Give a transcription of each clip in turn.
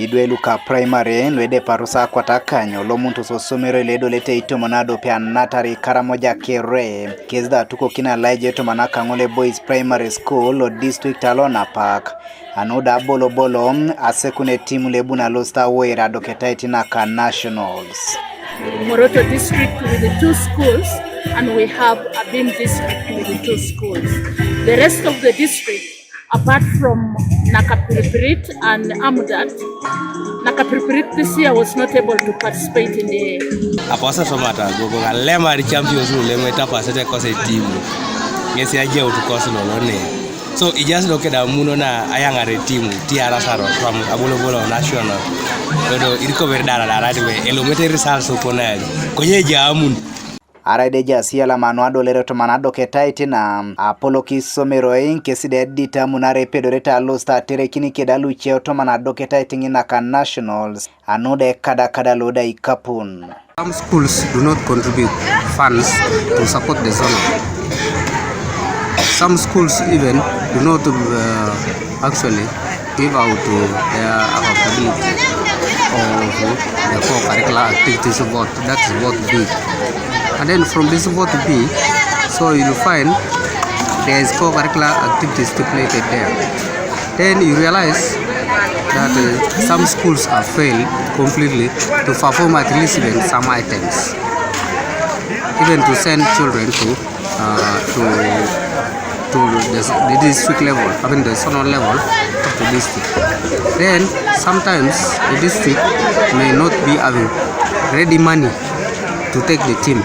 Idweluka primary lwede parusa kwa takanyo lomuntu sosomero ledo lete ito monado pia natari Karamoja kere kezda tuko kina laije to manaka ngole boys primary school o district alona park anoda bolo asekune timu lebuna losta wera doketaiti naka nationals. Moroto district with the 2 schools, and we have a Bin district with the 2 schools. The rest of the district, apart from Nakapiripirit and Amudat, Nakapiripirit this year was not able to participate in the Aposa somata gogo lema di champions rule lemeta pasete kose team. Ngesi aje utukose lolone. So I just look at muno na ayanga re team tiara saro from abolo national. Todo iriko verdara we elomete results upona. Konyeje amun. Araide jasi ala manuado lero to manado ketaiti na Apollo kisomero keside edita munare pedoreta losta terekini kedalu cheo to manado ketaiti naka nationals anode kada loda ikapun. Some schools do not contribute funds to support the zone. Some schools even do not actually give out their availability of the co-curricular activities vote. That's vote B. And then from this vote B, so you'll find there is co-curricular activities stipulated there. Then you realize that some schools have failed completely to perform at least even some items, even to send children to the district level, I mean the zonal level of the district. Then sometimes the district may not be having ready money to take the team,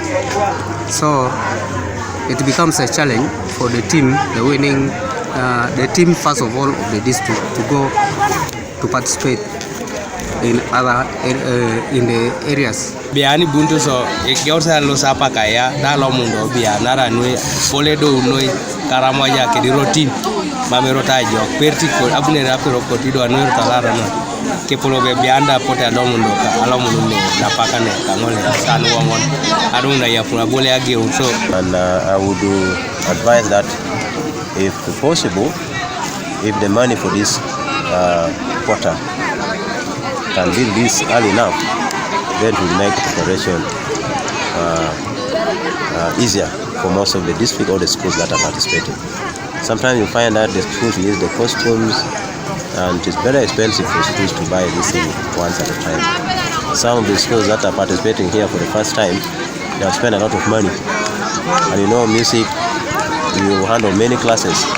so it becomes a challenge for the team, the team first of all of the district, to go to participate in other in the areas. Biani buntu so ekiorsa lo sapa kaya dalo mundo bianara noi poledo noi Karamoja ke di routine mamerota jo perti ko abune rapero ko tido anur talara no ke polo be bianda pota do mundo ka alamundo ne napakane kangole sanu wongon aduna ya pula bole age so. And I would advise that if possible, if the money for this quarter can be this early enough, then it will make preparation easier for most of the district or the schools that are participating. Sometimes you find that the schools use the costumes, and it's very expensive for schools to buy this thing once at a time. Some of the schools that are participating here for the first time, they have spent a lot of money. And you know, music, you handle many classes.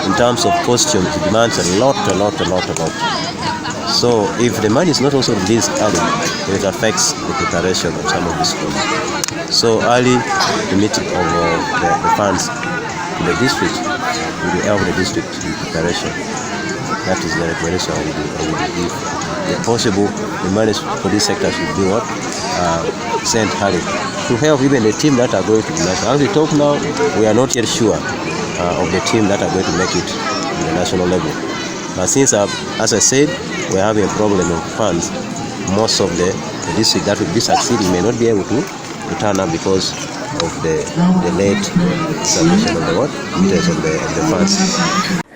In terms of costume, it demands a lot. So if the money is not also released early, it affects the preparation of some of the schools. So early remitting of the funds to the district will help the district in preparation. That is the recommendation I will give. If possible, the money for this sector should be sent early to help even the team that are going to the national. As we talk now, we are not yet sure of the team that are going to make it to the national level. But since, as I said, we are having a problem of funds, most of the district that will be succeeding may not be able to turn up because of the late submission of the funds.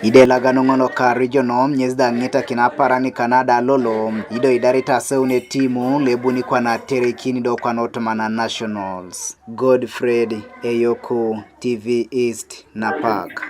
Ide Elagaano ngono ka regional nyezda ngeta kinaparani Canada lolo ido idarita seune timu lebuni kwa na terekini do kwa notomana nationals. Godfred Eyoko TV East na Park.